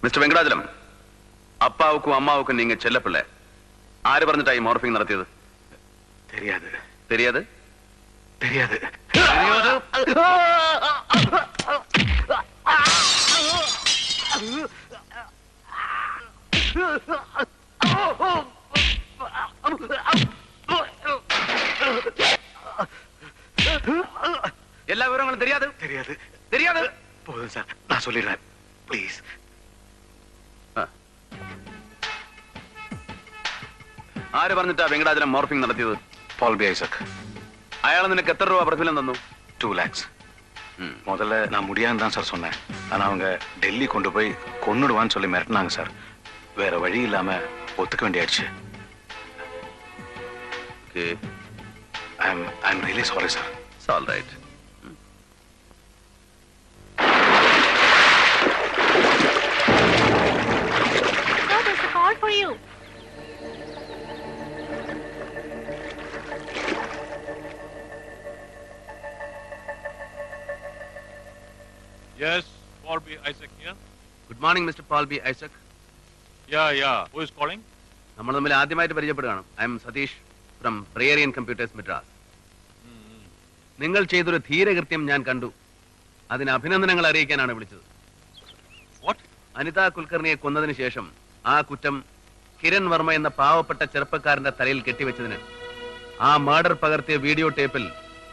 Mister Venkatachalam, அப்பாவுக்கும் அம்மாவுக்கும் நீங்க செல்லப்பிள்ளை. ஆறு പറഞ്ഞിട്ടായി മോർഫിംഗ് നടത്തിയത്? தெரியாது. தெரியாது? தெரியாது. எல்லா விவரங்களும் தெரியாது? தெரியாது. தெரியாது? போதும் சார், நான் சொல்லிடுறேன் ப்ளீஸ். ആര് പറഞ്ഞിട്ടാ വെങ്കടാചലം മോർഫിംഗ് നടത്തിയത്? Paul B Isaac. അയാൾ നിനക്ക് എത്ര രൂപ പ്രതിഫലം തന്നു? 2 lakhs. முதல்ல நான் முடியாதுன்னு தான் சார் சொன்னேன். ஆனா அவங்க டெல்லி கொண்டு போய் கொன்னுடுவான்னு சொல்லி மிரட்டினாங்க சார். வேற வழி இல்லாம ஒத்துக்க வேண்டியாச்சு. I'm really sorry sir. It's all right. Sir, there's a call for you. Yes, Paul B. Isaac here. Good morning, Mr. Paul B. Isaac. Yeah. Who is calling? നമ്മൾ തമ്മിൽ ആദ്യമായിട്ട് പരിചയപ്പെടുകയാണ്. ഐ എം സതീഷ് ഫ്രം പ്രേരിയൻ computers Madras. നിങ്ങൾ ചെയ്തൊരു ധീരകൃത്യം ഞാൻ കണ്ടു. അതിന് അഭിനന്ദനങ്ങൾ അറിയിക്കാനാണ് വിളിച്ചത്. അനിത കുൽക്കർണിയെ കൊന്നതിന് ശേഷം ആ കുറ്റം കിരൺ വർമ്മ എന്ന പാവപ്പെട്ട ചെറുപ്പക്കാരന്റെ തലയിൽ കെട്ടിവെച്ചതിന് ആ മർഡർ പകർത്തിയ വീഡിയോ ടേപ്പിൽ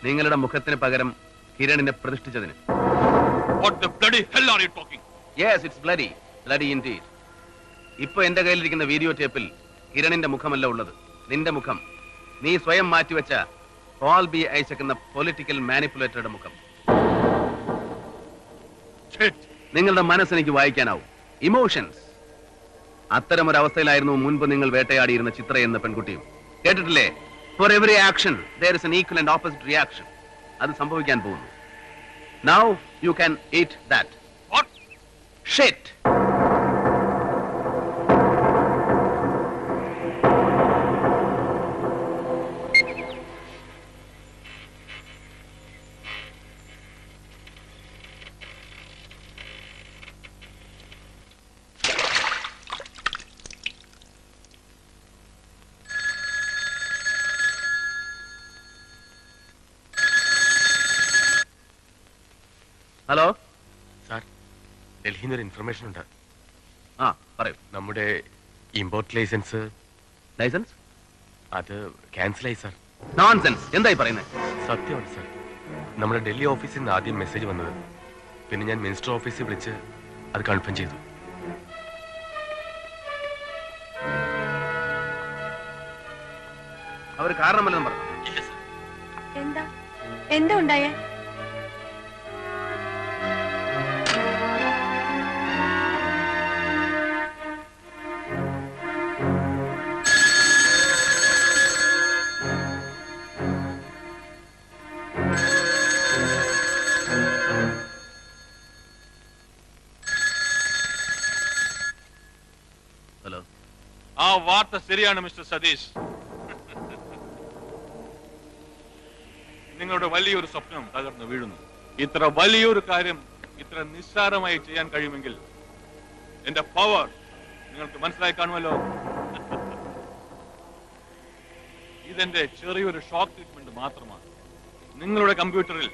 നിങ്ങളുടെ മുഖത്തിന് പകരം കിരണിനെ പ്രതിഷ്ഠിച്ചതിന്. What the bloody hell are you talking? Yes, it's bloody. Bloody indeed. ഇപ്പൊ എന്റെ കയ്യിലിരിക്കുന്ന വീഡിയോ ടേപ്പിൽ കിരണിന്റെ മുഖമല്ല ഉള്ളത്, നിന്റെ മുഖം. നീ സ്വയം മാറ്റിവെച്ച പോൾ ബി ഐസക് എന്ന പൊളിറ്റിക്കൽ മാനിപ്പുലേറ്ററുടെ മുഖം. നിങ്ങളുടെ മനസ്സെനിക്ക് വായിക്കാനാവും. ഇമോഷൻസ്. അത്തരം ഒരു അവസ്ഥയിലായിരുന്നു മുൻപ് നിങ്ങൾ വേട്ടയാടിയിരുന്ന ചിത്ര എന്ന പെൺകുട്ടിയും. കേട്ടിട്ടില്ലേ? For every action there is an equal and opposite reaction. അത് സംഭവിക്കാൻ പോകുന്നു. Now you can eat that. What? Shit. Hello sir, ഡൽഹിയിൽ നിന്ന് ഒരു ഇൻഫർമേഷൻ ഉണ്ട്. ആ പറയൂ. നമ്മുടെ ഇമ്പോർട്ട് ലൈസൻസ് അത് ക്യാൻസലായി സാർ. നോൺസെൻസ്. എന്തായി പറയുന്നത്? സത്യമാണ് സാർ. നമ്മുടെ ഡൽഹി ഓഫീസിൽ നിന്ന് ആദ്യം മെസ്സേജ് വന്നത്. പിന്നെ ഞാൻ മിനിസ്റ്റർ ഓഫീസിൽ വിളിച്ച് അത് കൺഫേം ചെയ്തു. അവർ കാരണമല്ലെന്ന് പറഞ്ഞു. എന്താ ഉണ്ടായേ? ഹലോ. ആ വാർത്ത ശരിയാണ് മിസ്റ്റർ സതീഷ്. നിങ്ങളുടെ വലിയൊരു സ്വപ്നം തകർന്നു വീഴുന്നു. ഇത്ര വലിയൊരു കാര്യം ഇത്ര നിസ്സാരമായി ചെയ്യാൻ കഴിയുമെങ്കിൽ എന്റെ പവർ നിങ്ങൾക്ക് മനസ്സിലായി കാണുമല്ലോ. ഇതെന്റെ ചെറിയൊരു ഷോക്ക് ട്രീറ്റ്മെന്റ് മാത്രമാണ്. നിങ്ങളുടെ കമ്പ്യൂട്ടറിൽ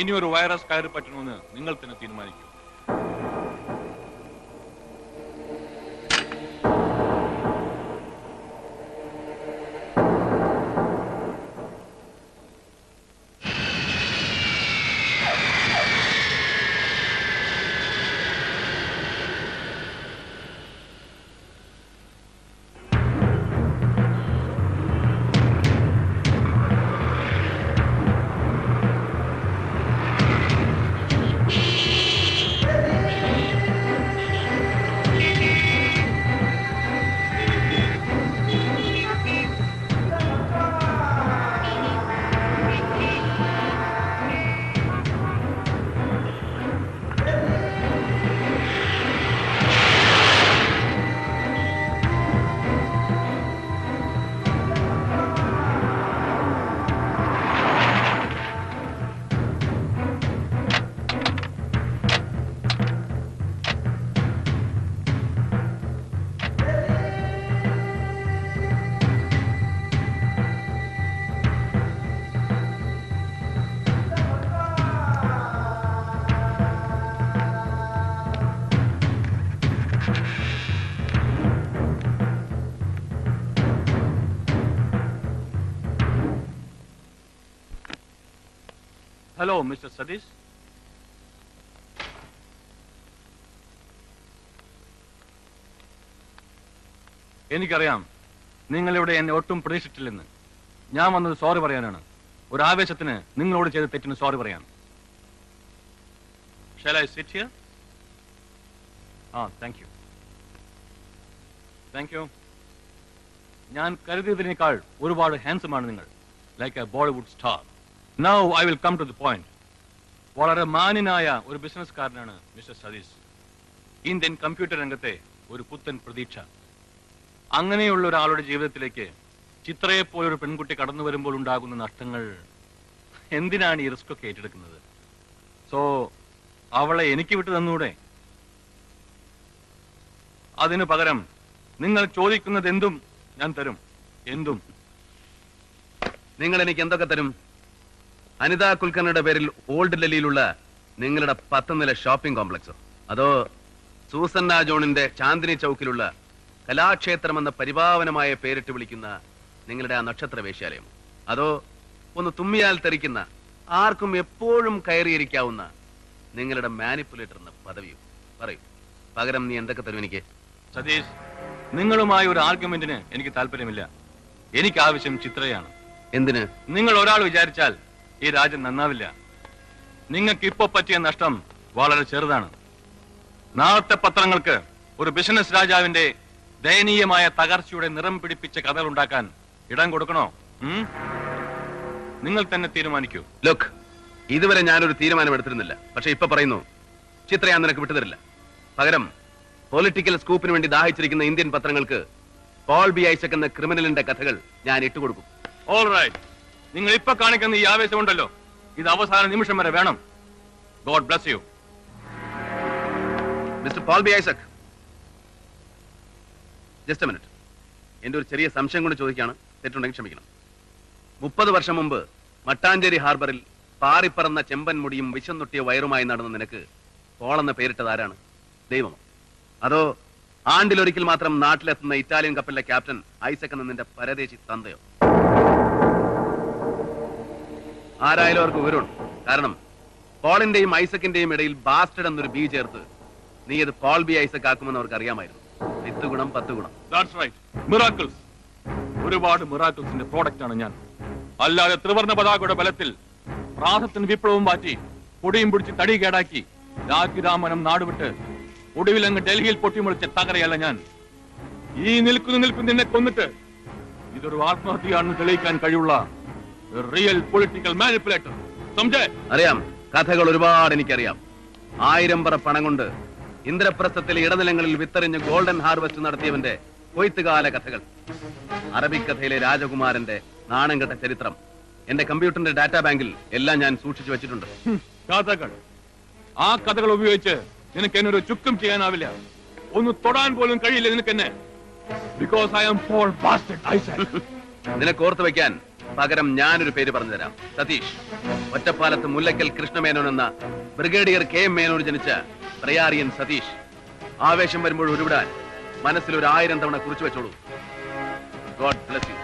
ഇനിയൊരു വൈറസ് കയറി പറ്റണമെന്ന് നിങ്ങൾ തന്നെ തീരുമാനിക്കും. Hello mister Satish. എനിക്കറിയാം നിങ്ങളിവിടെ എന്നെ ഒട്ടും പ്രതീക്ഷിച്ചില്ലെന്ന്. ഞാൻ വന്നത് സോറി പറയാനാണ്. ഒരു ആവേശത്തിന് നിങ്ങളോട് ചെയ്ത തെറ്റിന് സോറി പറയാൻ. Shall I sit here? Thank you. Thank you. ഞാൻ കരുതിയതിനേക്കാൾ ഒരുപാട് ഹാൻസമാണ് നിങ്ങൾ. Like A Bollywood star. Now I will come to the point. വളരെ മാന്യനായ ഒരു ബിസിനസ്സുകാരനാണ് മിസ്റ്റർ സതീഷ്. ഇന്ത്യൻ കമ്പ്യൂട്ടർ രംഗത്തെ ഒരു പുത്തൻ പ്രതീക്ഷ. അങ്ങനെയുള്ള ഒരാളുടെ ജീവിതത്തിലേക്ക് ചിത്രയെ പോലൊരു പെൺകുട്ടി കടന്നു വരുമ്പോൾ ഉണ്ടാകുന്ന നഷ്ടങ്ങൾ, എന്തിനാണ് ഈ റിസ്ക് ഒക്കെ ഏറ്റെടുക്കുന്നത്? സോ അവളെ എനിക്ക് വിട്ടു തന്നൂടെ? അതിനു പകരം നിങ്ങൾ ചോദിക്കുന്നത് എന്തും ഞാൻ തരും. എന്തും. നിങ്ങൾ എനിക്ക് എന്തൊക്കെ തരും? അനിത കുൽക്കർണിയുടെ പേരിൽ ഓൾഡ് ഡൽഹിയിലുള്ള നിങ്ങളുടെ 10 നില ഷോപ്പിംഗ് കോംപ്ലക്സോ, അതോ സൂസന്ന ജോണിന്റെ ചാന്ദിനി ചൗക്കിലുള്ള കലാക്ഷേത്രം എന്ന പരിപാവനമായ പേരിട്ട് വിളിക്കുന്ന നിങ്ങളുടെ ആ നക്ഷത്ര വേശ്യാലയം, അതോ ഒന്ന് തുമ്മിയാൽ തെറിക്കുന്ന ആർക്കും എപ്പോഴും കയറിയിരിക്കാവുന്ന നിങ്ങളുടെ മാനിപ്പുലേറ്റർ എന്ന പദവിയും? പറയൂ, പകരം നീ എന്തൊക്കെ തരും എനിക്ക്? സതീഷ്, നിങ്ങളുമായി ഒരു ആർഗ്യുമെന്റിന് എനിക്ക് താല്പര്യമില്ല. എനിക്ക് ആവശ്യം ചിത്രയാണ്. എന്തിന്? നിങ്ങൾ ഒരാൾ വിചാരിച്ചാൽ ഈ രാജ്യം നന്നാവില്ല. നിങ്ങൾക്ക് ഇപ്പൊ പറ്റിയ നഷ്ടം വളരെ ചെറുതാണ്. നാളത്തെ പത്രങ്ങൾക്ക് ഒരു ബിസിനസ് രാജാവിന്റെ ദയനീയമായ തകർച്ചയുടെ നിറം പിടിപ്പിച്ച കഥകൾ ഉണ്ടാക്കാൻ ഇടം കൊടുക്കണോ? നിങ്ങൾ തന്നെ തീരുമാനിക്കൂ. ലുക്ക്, ഇതുവരെ ഞാനൊരു തീരുമാനം എടുത്തിരുന്നില്ല. പക്ഷെ ഇപ്പൊ പറയുന്നു, ചിത്ര ഞാൻ നിനക്ക് വിട്ടുതരില്ല. പകരം പൊളിറ്റിക്കൽ സ്കൂപ്പിന് വേണ്ടി ദാഹിച്ചിരിക്കുന്ന ഇന്ത്യൻ പത്രങ്ങൾക്ക് പോൾ ബി ഐസക് എന്ന ക്രിമിനലിന്റെ കഥകൾ ഞാൻ ഇട്ടുകൊടുക്കും. All right. നിങ്ങൾ ഇപ്പൊ കാണിക്കുന്ന ഈ ആവേശമുണ്ടല്ലോ, ഇത് അവസാന നിമിഷം വരെ വേണം. God bless you. Mister Paul B Isaac, just a minute. എന്റെ ഒരു ചെറിയ സംശയം കൊണ്ട് ചോദിക്കുകയാണ്, തെറ്റുണ്ടെങ്കിൽ ക്ഷമിക്കണം. 30 വർഷം മുമ്പ് മട്ടാഞ്ചേരി ഹാർബറിൽ പാറിപ്പറന്ന ചെമ്പൻ മുടിയും വിശന്നൊട്ടിയ വയറുമായി നടന്ന നിനക്ക് പോൾ എന്ന പേരിട്ടത് ആരാണ്? ദൈവമോ, അതോ ആണ്ടിലൊരിക്കൽ മാത്രം നാട്ടിലെത്തുന്ന ഇറ്റാലിയൻ കപ്പലിലെ ക്യാപ്റ്റൻ ഐസക് എന്ന നിന്റെ പരദേശി തന്തയോ? ആരായാലും അവർക്ക് വിവരമുണ്ട്. കാരണം പോളിന്റെയും ഐസക്കിന്റെയും ഇടയിൽ ബാസ്റ്റഡ് എന്നൊരു ബി ചേർത്ത് നീ അത് പോൾ ബി ഐസക് ആക്കുമെന്ന് അവർക്ക് അറിയാമായിരുന്നു. 10 ഗുണം 10 ഗുണം. That's right. മിറാക്കിൾസ്, ഒരുപാട് മിറാക്കിൾസിന്റെ പ്രോഡക്റ്റ് ആണ് ഞാൻ. അല്ലാതെ ത്രിവർണ്ണ പതാകയുടെ ബലത്തിൽ പ്രാസത്തിന് വിപ്ലവം മാറ്റി പൊടിയും പിടിച്ച് തടി കേടാക്കി രാജ്യരാമനം നാടുവിട്ട് ഒടുവിൽ അങ്ങ് ഡൽഹിയിൽ പൊട്ടിമുളിച്ച തകരയല്ല ഞാൻ. ഈ നിൽക്കുന്ന കൊന്നിട്ട് ഇതൊരു ആത്മഹത്യയാണെന്ന് തെളിയിക്കാൻ കഴിവുള്ള റിയൽ പൊളിറ്റിക്കൽ മാനിപ്പുലേറ്റർ. അറിയാം, കഥകൾ ഒരുപാട് എനിക്കറിയാം. 1000 പറ പണം കൊണ്ട് ഇന്ദ്രപ്രസ്ഥത്തിലെ ഇടനിലങ്ങളിൽ വിത്തെറിഞ്ഞ് ഗോൾഡൻ ഹാർവെസ്റ്റ് നടത്തിയവന്റെ കൊയ്ത്തുകാല കഥകൾ, അറബിക്കഥയിലെ രാജകുമാരന്റെ നാണം കെട്ട ചരിത്രം, എന്റെ കമ്പ്യൂട്ടറിന്റെ ഡാറ്റാ ബാങ്കിൽ എല്ലാം ഞാൻ സൂക്ഷിച്ചു വെച്ചിട്ടുണ്ട്. കഥകൾ, ആ കഥകൾ ഉപയോഗിച്ച് നിനക്ക് എന്നെ ഒരു ചുക്കും ചെയ്യാനാവില്ല. ഒന്ന് തൊടാൻ പോലും കഴിയില്ല നിനക്ക് എന്നെ. Because I am Paul bastard Isaac. നിനക്ക് ഓർത്തു വെക്കാൻ പകരം ഞാനൊരു പേര് പറഞ്ഞുതരാം. സതീഷ്. ഒറ്റപ്പാലത്ത് മുല്ലക്കൽ കൃഷ്ണമേനോൻ എന്ന ബ്രിഗേഡിയർ KM മേനോൻ ജനിച്ച പ്രയാറിയൻ സതീഷ്. ആവേശം വരുമ്പോൾ ഉരുവിടാൻ മനസ്സിൽ ഒരു 1000 തവണ കുറിച്ചു വെച്ചോളൂ. God bless U.